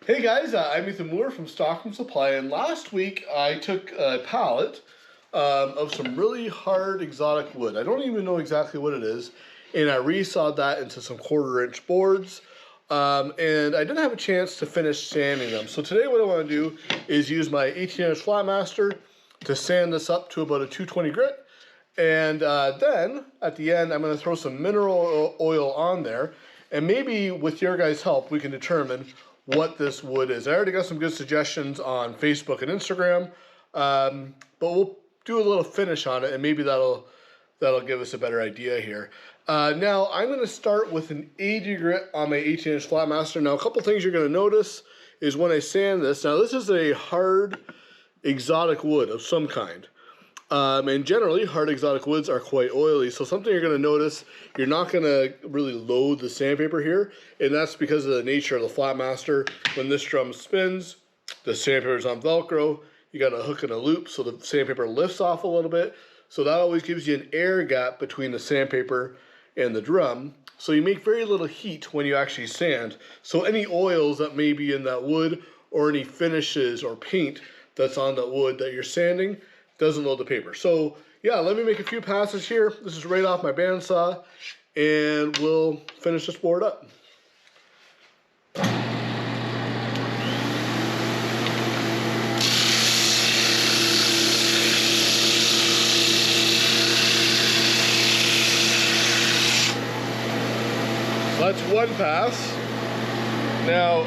Hey guys, I'm Ethan Moore from Stockman Supply, and last week I took a pallet of some really hard exotic wood. I don't even know exactly what it is, and I resawed that into some 1/4-inch boards, and I didn't have a chance to finish sanding them. So today what I want to do is use my 18-inch Flatmaster to sand this up to about a 220 grit, and then at the end I'm going to throw some mineral oil on there, and maybe with your guys' help we can determine what this wood is. I already got some good suggestions on Facebook and Instagram, but we'll do a little finish on it, and maybe that'll give us a better idea here. Now I'm going to start with an 80 grit on my 18-inch Flatmaster. Now a couple things you're going to notice is when I sand this. Now this is a hard exotic wood of some kind. And generally, hard exotic woods are quite oily. So something you're going to notice, you're not going to really load the sandpaper here. And that's because of the nature of the Flatmaster. When this drum spins, the sandpaper is on Velcro. You got a hook and a loop so the sandpaper lifts off a little bit. So that always gives you an air gap between the sandpaper and the drum. So you make very little heat when you actually sand. So any oils that may be in that wood or any finishes or paint that's on that wood that you're sanding doesn't load the paper. So yeah, let me make a few passes here. This is right off my bandsaw, and we'll finish this board up. So that's one pass. Now,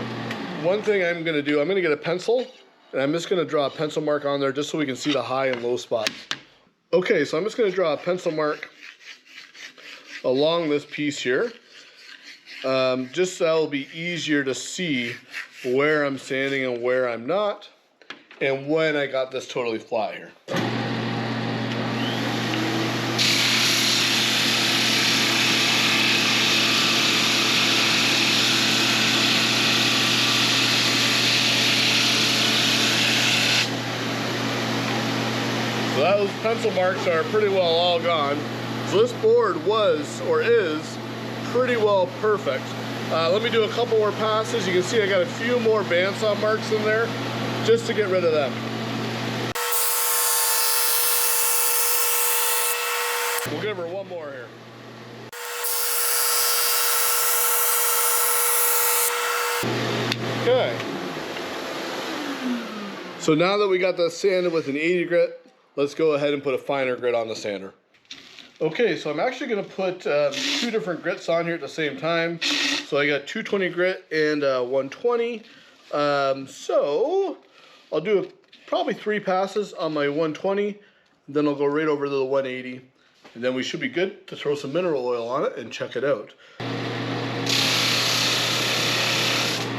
one thing I'm gonna do, I'm gonna get a pencil, and I'm just going to draw a pencil mark on there just so we can see the high and low spots. Okay, so I'm just going to draw a pencil mark along this piece here. Just so that will be easier to see where I'm sanding and where I'm not, and when I got this totally flat here. So those pencil marks are pretty well all gone. So this board was, or is, pretty well perfect. Let me do a couple more passes. You can see I got a few more bandsaw marks in there just to get rid of them. We'll give her one more here. Okay. So now that we got that sanded with an 80 grit, let's go ahead and put a finer grit on the sander. Okay, so I'm actually going to put two different grits on here at the same time. So I got 220 grit and 120. So I'll do probably 3 passes on my 120. Then I'll go right over to the 180. And then we should be good to throw some mineral oil on it and check it out.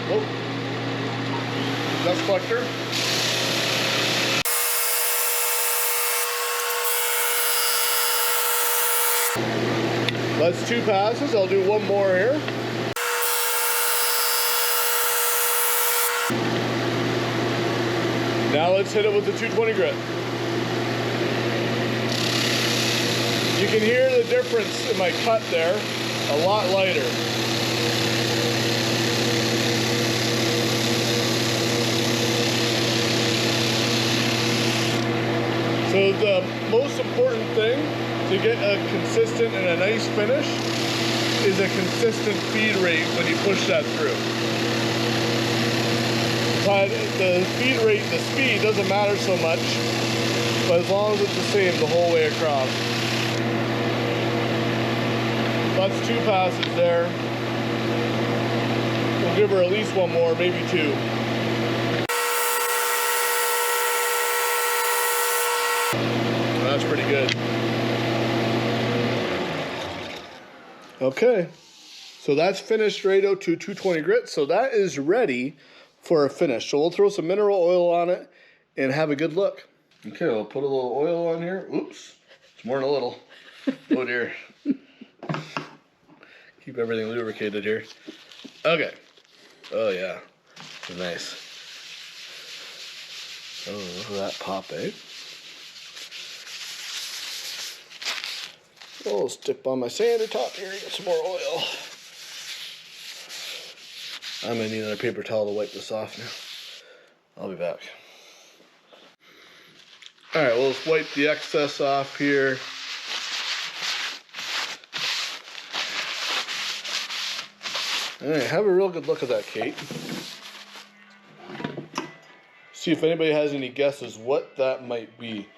Whoa. Dust collector. That's 2 passes. I'll do one more here. Now let's hit it with the 220 grit. You can hear the difference in my cut there, a lot lighter. So the most important thing to get a consistent and a nice finish is a consistent feed rate when you push that through. But the feed rate, the speed doesn't matter so much, but as long as it's the same the whole way across. That's 2 passes there. We'll give her at least one more, maybe 2. That's pretty good. Okay, so that's finished right out to 220 grit, so that is ready for a finish. So we'll throw some mineral oil on it and have a good look. Okay, we'll put a little oil on here. Oops, it's more than a little. Oh dear. Keep everything lubricated here. Okay. Oh yeah, nice. Oh, look at that pop, eh? I'll dip on my sander top here, get some more oil. I'm going to need another paper towel to wipe this off now. I'll be back. Alright, we'll just wipe the excess off here. Alright, have a real good look at that, Kate. See if anybody has any guesses what that might be.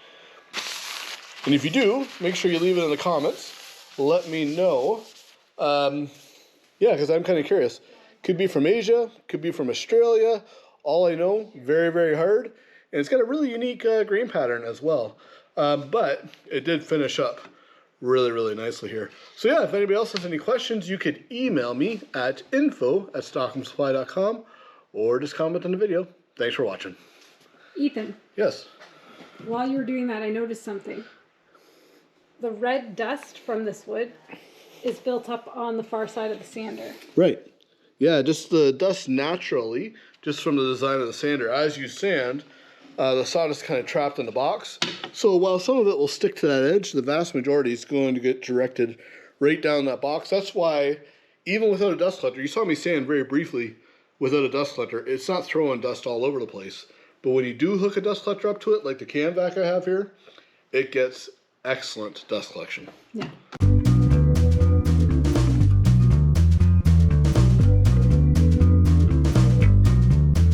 And if you do, make sure you leave it in the comments. Let me know. Yeah, because I'm kind of curious. Could be from Asia, could be from Australia. All I know, very, very hard. And it's got a really unique grain pattern as well. But it did finish up really, really nicely here. So yeah, if anybody else has any questions, you could email me at info@stockhamsupply.com or just comment on the video. Thanks for watching. Ethan. Yes? While you were doing that, I noticed something. The red dust from this wood is built up on the far side of the sander. Right. Yeah, just the dust naturally, just from the design of the sander. As you sand, the sawdust kind of trapped in the box. So while some of it will stick to that edge, the vast majority is going to get directed right down that box. That's why, even without a dust collector, you saw me sand very briefly without a dust collector, it's not throwing dust all over the place. But when you do hook a dust collector up to it, like the can vac I have here, it gets excellent dust collection. Yeah.